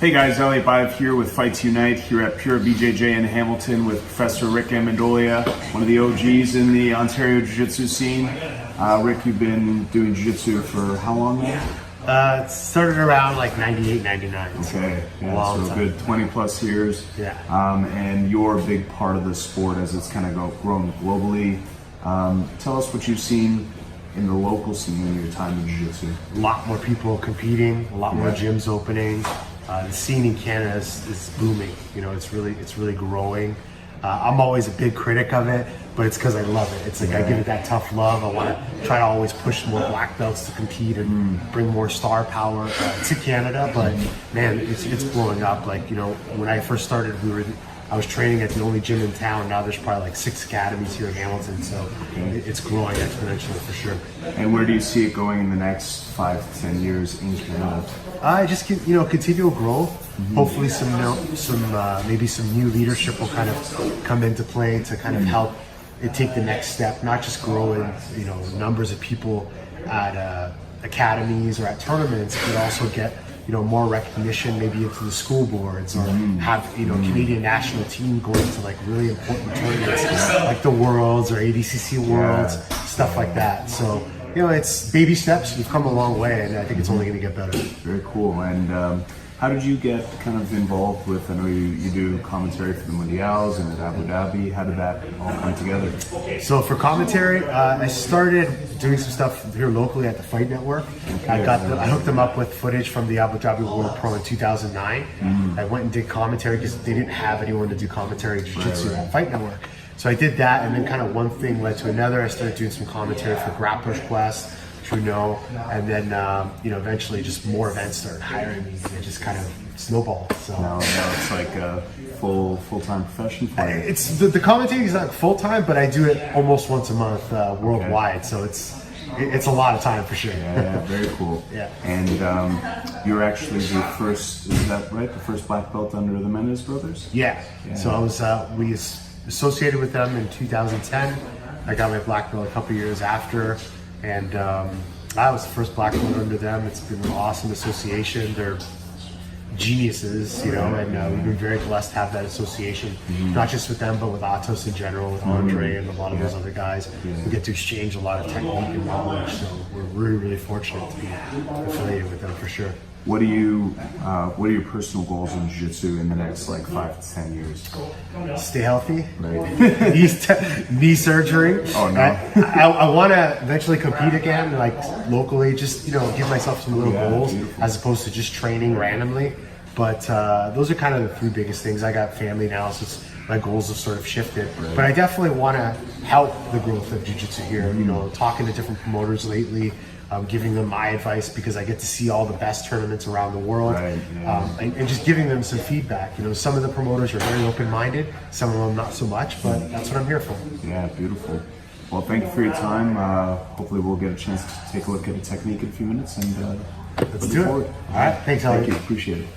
Hey guys, Elliot Bayev here with Fight2Unite here at Pure BJJ in Hamilton with Professor Rick Ammendolia, one of the OGs in the Ontario Jiu-Jitsu scene. Rick, you've been doing Jiu-Jitsu for how long now? It started around like 98, 99. Okay, yeah, so a good 20 plus years. Yeah. And you're a big part of the sport as it's kind of grown globally. Tell us what you've seen in the local scene in your time in Jiu-Jitsu. A lot more people competing, a lot more gyms opening. The scene in Canada is booming. You know, it's really growing. I'm always a big critic of it, but it's because I love it. It's like I give it that tough love. I want to try to always push more black belts to compete and bring more star power to Canada. But man, it's blowing up. Like, you know, when I first started, I was training at the only gym in town. Now there's probably like 6 academies here in Hamilton, so it's growing exponentially for sure. And where do you see it going in the next 5 to 10 years in Canada? I just continual growth. Hopefully, maybe some new leadership will kind of come into play to kind of help it take the next step. Not just grow in numbers of people at academies or at tournaments, but also get more recognition, maybe into the school boards, or have Canadian national team going to like really important tournaments like the Worlds or ADCC Worlds, stuff like that. So it's baby steps. We've come a long way, and I think it's only going to get better. Very cool. And how did you get kind of involved with? I know you do commentary for the Mundials and at Abu Dhabi. How did that all come together? So for commentary, I started doing some stuff here locally at the Fight Network. I hooked them up with footage from the Abu Dhabi World Pro in 2009. I went and did commentary because they didn't have anyone to do commentary jiu-jitsu at Fight Network. So I did that, and then kind of one thing led to another. I started doing some commentary for Grappler's Quest, and then eventually just more events started hiring me, and it just kind of snowballed. So now it's like a full-time profession for you. It's the commentating is not full-time, but I do it almost once a month worldwide. So it's a lot of time for sure. Yeah, very cool. Yeah. And you're actually the first, is that right? The first black belt under the Mendes brothers? Yeah. So I was we associated with them in 2010. I got my black belt a couple years after, and I was the first black belt under them. It's been an awesome association. They're geniuses, and we've been very blessed to have that association, not just with them, but with Atos in general, with Andre and a lot of those other guys. We get to exchange a lot of technique and knowledge, so we're really, really fortunate to be affiliated with them for sure. What are your personal goals in Jiu-Jitsu in the next 5 to 10 years? Stay healthy. Right. knee surgery. Oh no. I want to eventually compete again, like locally. Just give myself some little goals, as opposed to just training randomly. But those are kind of the 3 biggest things. I got family now, so my goals have sort of shifted. Right. But I definitely want to help the growth of Jiu-Jitsu here. Talking to different promoters lately. Giving them my advice because I get to see all the best tournaments around the world, and just giving them some feedback. Some of the promoters are very open-minded, some of them not so much, but that's what I'm here for. Yeah, beautiful. Well, thank you for your time. Hopefully we'll get a chance to take a look at the technique in a few minutes, and let's do it. All right, thanks, Elliot. Thank you, appreciate it.